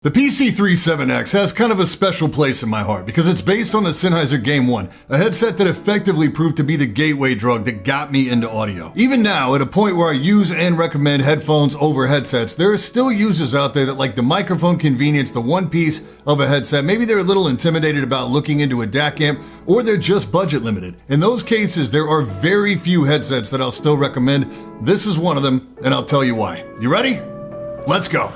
The PC37X has kind of a special place in my heart because it's based on the Sennheiser Game 1, a headset that effectively proved to be the gateway drug that got me into audio. Even now, at a point where I use and recommend headphones over headsets, there are still users out there that like the microphone convenience, the one piece of a headset. Maybe they're a little intimidated about looking into a DAC amp, or they're just budget limited. In those cases, there are very few headsets that I'll still recommend. This is one of them, and I'll tell you why. You ready? Let's go.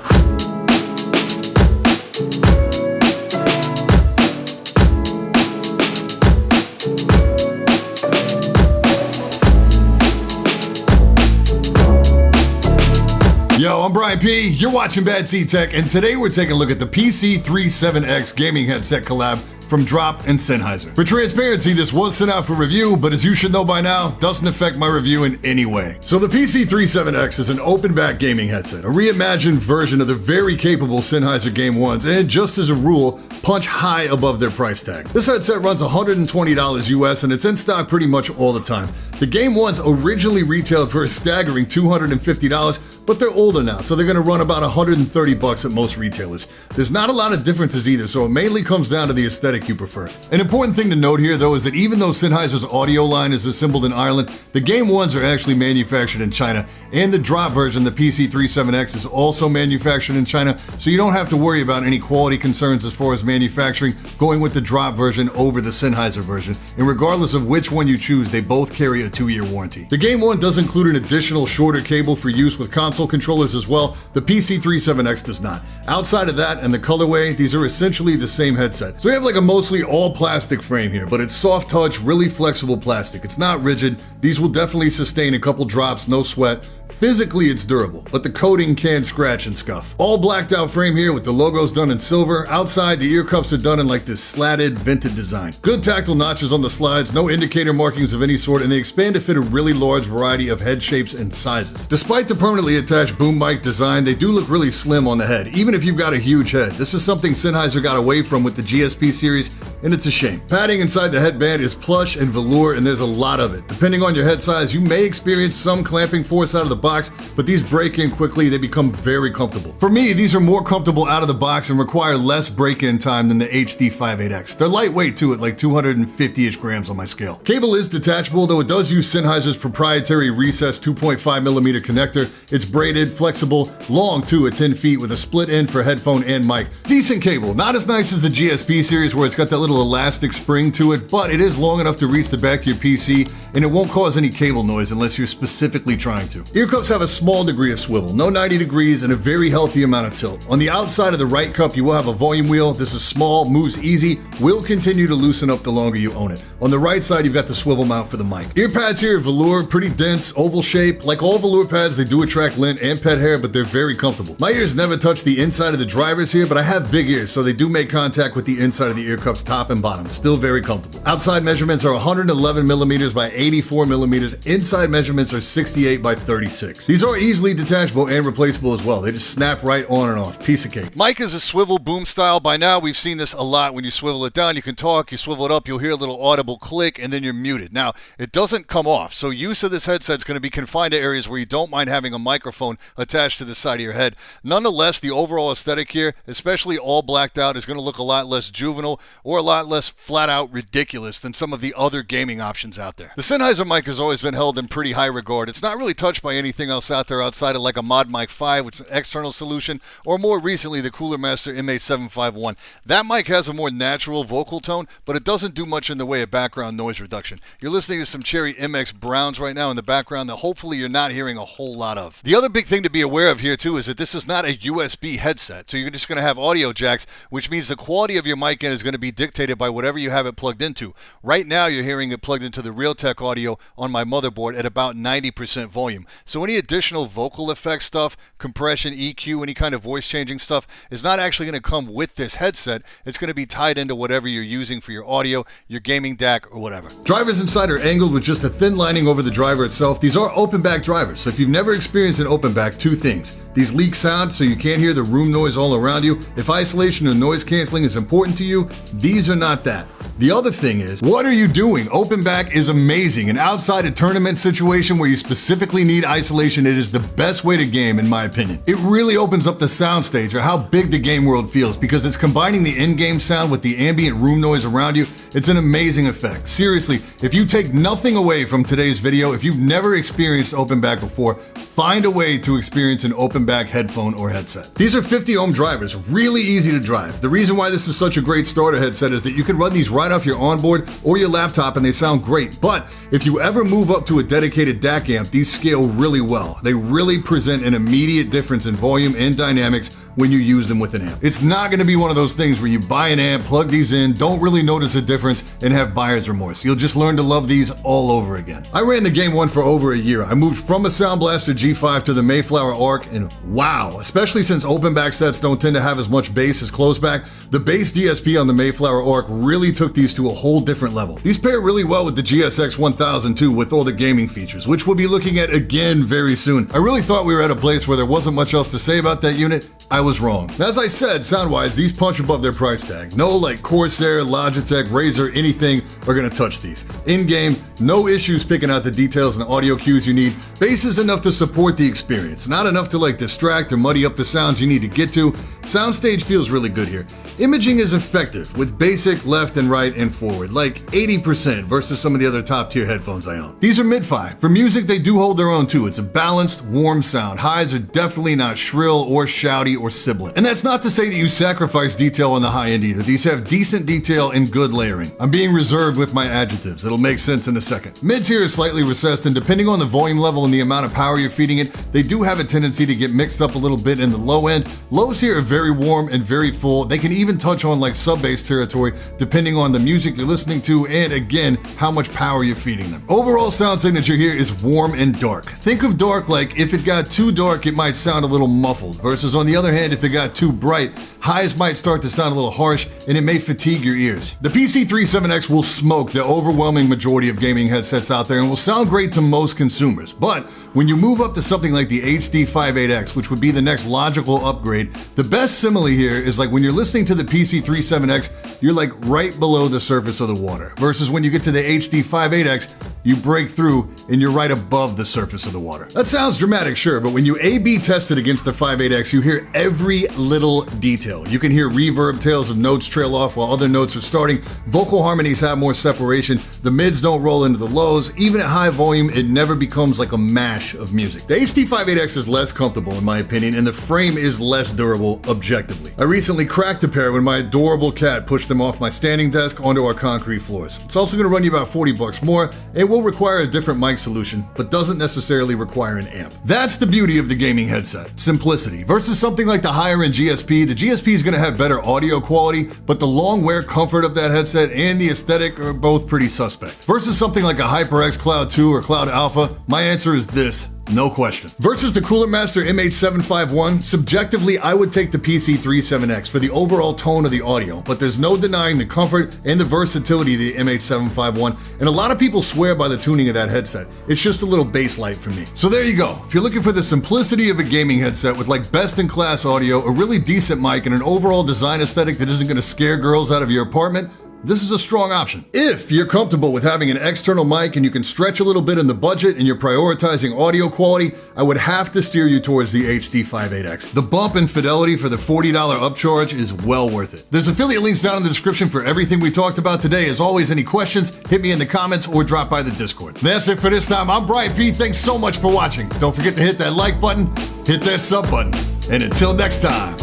Yo, I'm Brian P. You're watching BadSeed Tech, and today we're taking a look at the PC37X Gaming Headset collab from Drop and Sennheiser. For transparency, this was sent out for review, but as you should know by now, doesn't affect my review in any way. So the PC37X is an open back gaming headset, a reimagined version of the very capable Sennheiser Game 1s, and just as a rule, punch high above their price tag. This headset runs $120 US, and it's in stock pretty much all the time. The Game 1s originally retailed for a staggering $250, but they're older now, so they're gonna run about $130 at most retailers. There's not a lot of differences either, so it mainly comes down to the aesthetic you prefer. An important thing to note here, though, is that even though Sennheiser's audio line is assembled in Ireland, the Game 1s are actually manufactured in China, and the Drop version, the PC37X, is also manufactured in China, so you don't have to worry about any quality concerns as far as manufacturing, going with the Drop version over the Sennheiser version. And regardless of which one you choose, they both carry a 2-year warranty. The Game 1 does include an additional shorter cable for use with console controllers as well. The PC37X does not. Outside of that and the colorway, these are essentially the same headset. So we have like a mostly all plastic frame here, but it's soft touch, really flexible plastic. It's not rigid. These will definitely sustain a couple drops, no sweat. Physically, it's durable, but the coating can scratch and scuff. All blacked out frame here with the logos done in silver. Outside, the ear cups are done in like this slatted, vented design. Good tactile notches on the slides, no indicator markings of any sort, and they expand to fit a really large variety of head shapes and sizes. Despite the permanently attached boom mic design, they do look really slim on the head, even if you've got a huge head. This is something Sennheiser got away from with the GSP series, and it's a shame. Padding inside the headband is plush and velour, and there's a lot of it. Depending on your head size, you may experience some clamping force out of the box, but these break in quickly. They become very comfortable. For me, these are more comfortable out of the box and require less break-in time than the HD58X. They're lightweight too, at like 250-ish grams on my scale. Cable is detachable, though it does use Sennheiser's proprietary recessed 2.5mm connector. It's braided, flexible, long too at 10 feet with a split end for headphone and mic. Decent cable, not as nice as the GSP series where it's got that little elastic spring to it, but it is long enough to reach the back of your PC, and it won't cause any cable noise unless you're specifically trying to. Ear cups have a small degree of swivel, no 90 degrees, and a very healthy amount of tilt. On the outside of the right cup, you will have a volume wheel. This is small, moves easy, will continue to loosen up the longer you own it. On the right side, you've got the swivel mount for the mic. Ear pads here are velour, pretty dense, oval shape. Like all velour pads, they do attract lint and pet hair, but they're very comfortable. My ears never touch the inside of the drivers here, but I have big ears, so they do make contact with the inside of the ear cups, top and bottom. Still very comfortable. Outside measurements are 111 millimeters by 84 millimeters. Inside measurements are 68 by 36. These are easily detachable and replaceable as well. They just snap right on and off. Piece of cake. Mic is a swivel boom style. By now, we've seen this a lot. When you swivel it down, you can talk. You swivel it up, you'll hear a little audible click, and then you're muted. Now, it doesn't come off, so use of this headset is going to be confined to areas where you don't mind having a microphone attached to the side of your head. Nonetheless, the overall aesthetic here, especially all blacked out, is going to look a lot less juvenile or a lot less flat out ridiculous than some of the other gaming options out there. The Sennheiser mic has always been held in pretty high regard. It's not really touched by anything else out there outside of like a Mod Mic 5, which is an external solution, or more recently the Cooler Master MA751. That mic has a more natural vocal tone, but it doesn't do much in the way of background noise reduction. You're listening to some Cherry MX Browns right now in the background that hopefully you're not hearing a whole lot of. The other big thing to be aware of here too is that this is not a USB headset, so you're just going to have audio jacks, which means the quality of your mic in is going to be dictated by whatever you have it plugged into. Right now you're hearing it plugged into the Realtek audio on my motherboard at about 90% volume. So any additional vocal effects stuff, compression, EQ, any kind of voice changing stuff is not actually going to come with this headset. It's going to be tied into whatever you're using for your audio, your gaming DAC, or whatever. Drivers inside are angled with just a thin lining over the driver itself. These are open back drivers, so if you've never experienced an open back, two things. These leak sound so you can't hear the room noise all around you. If isolation and noise canceling is important to you, these are not that. The other thing is, what are you doing? Open back is amazing, and outside a tournament situation where you specifically need isolation, it is the best way to game in my opinion. It really opens up the soundstage or how big the game world feels because it's combining the in-game sound with the ambient room noise around you. It's an amazing effect. Seriously, if you take nothing away from today's video, if you've never experienced open back before, find a way to experience an open back headphone or headset. These are 50 ohm drivers, really easy to drive. The reason why this is such a great starter headset is that you can run these right off your onboard or your laptop and they sound great. But if you ever move up to a dedicated DAC amp, these scale really well. They really present an immediate difference in volume and dynamics when you use them with an amp. It's not gonna be one of those things where you buy an amp, plug these in, don't really notice a difference, and have buyer's remorse. You'll just learn to love these all over again. I ran the Game 1 for over a year. I moved from a Sound Blaster G5 to the Mayflower Arc, and wow, especially since open back sets don't tend to have as much bass as closed back, the bass DSP on the Mayflower Arc really took these to a whole different level. These pair really well with the GSX 1002 with all the gaming features, which we'll be looking at again very soon. I really thought we were at a place where there wasn't much else to say about that unit. I was wrong. As I said, sound-wise, these punch above their price tag. No like Corsair, Logitech, Razer, anything are gonna touch these. In-game, no issues picking out the details and audio cues you need. Bass is enough to support the experience, not enough to like distract or muddy up the sounds you need to get to. Soundstage feels really good here. Imaging is effective with basic left and right and forward, like 80% versus some of the other top tier headphones I own. These are mid-fi. For music, they do hold their own too. It's a balanced, warm sound. Highs are definitely not shrill or shouty or sibilant. And that's not to say that you sacrifice detail on the high end either. These have decent detail and good layering. I'm being reserved with my adjectives. It'll make sense in a second. Mids here are slightly recessed, and depending on the volume level and the amount of power you're feeding it, they do have a tendency to get mixed up a little bit in the low end. Lows here are very warm and very full. They can even touch on like sub-bass territory depending on the music you're listening to and again, how much power you're feeding them. Overall sound signature here is warm and dark. Think of dark like if it got too dark, it might sound a little muffled, versus on the other hand, if it got too bright, highs might start to sound a little harsh and it may fatigue your ears. The PC37X will smoke the overwhelming majority of gaming headsets out there and will sound great to most consumers. But when you move up to something like the HD58X, which would be the next logical upgrade, the best simile here is like when you're listening to the PC37X, you're like right below the surface of the water. Versus when you get to the HD58X, you break through and you're right above the surface of the water. That sounds dramatic, sure, but when you A/B test it against the 58X, you hear every little detail. You can hear reverb, tails of notes trail off while other notes are starting. Vocal harmonies have more separation. The mids don't roll into the lows. Even at high volume, it never becomes like a mash of music. The HD58X is less comfortable in my opinion, and the frame is less durable objectively. I recently cracked a pair when my adorable cat pushed them off my standing desk onto our concrete floors. It's also gonna run you about 40 bucks more. It will require a different mic solution, but doesn't necessarily require an amp. That's the beauty of the gaming headset, simplicity. Versus something like the higher end GSP, the GSP is gonna have better audio quality, but the long wear comfort of that headset and the aesthetic are both pretty suspect. Versus something like a HyperX Cloud 2 or Cloud Alpha, my answer is this. No question. Versus the Cooler Master MH751, subjectively, I would take the PC37X for the overall tone of the audio, but there's no denying the comfort and the versatility of the MH751, and a lot of people swear by the tuning of that headset. It's just a little bass light for me. So there you go. If you're looking for the simplicity of a gaming headset with like best-in-class audio, a really decent mic, and an overall design aesthetic that isn't gonna scare girls out of your apartment, this is a strong option. If you're comfortable with having an external mic and you can stretch a little bit in the budget and you're prioritizing audio quality, I would have to steer you towards the HD58X. The bump in fidelity for the $40 upcharge is well worth it. There's affiliate links down in the description for everything we talked about today. As always, any questions, hit me in the comments or drop by the Discord. That's it for this time. I'm Brian P. Thanks so much for watching. Don't forget to hit that like button, hit that sub button, and until next time,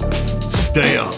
stay up.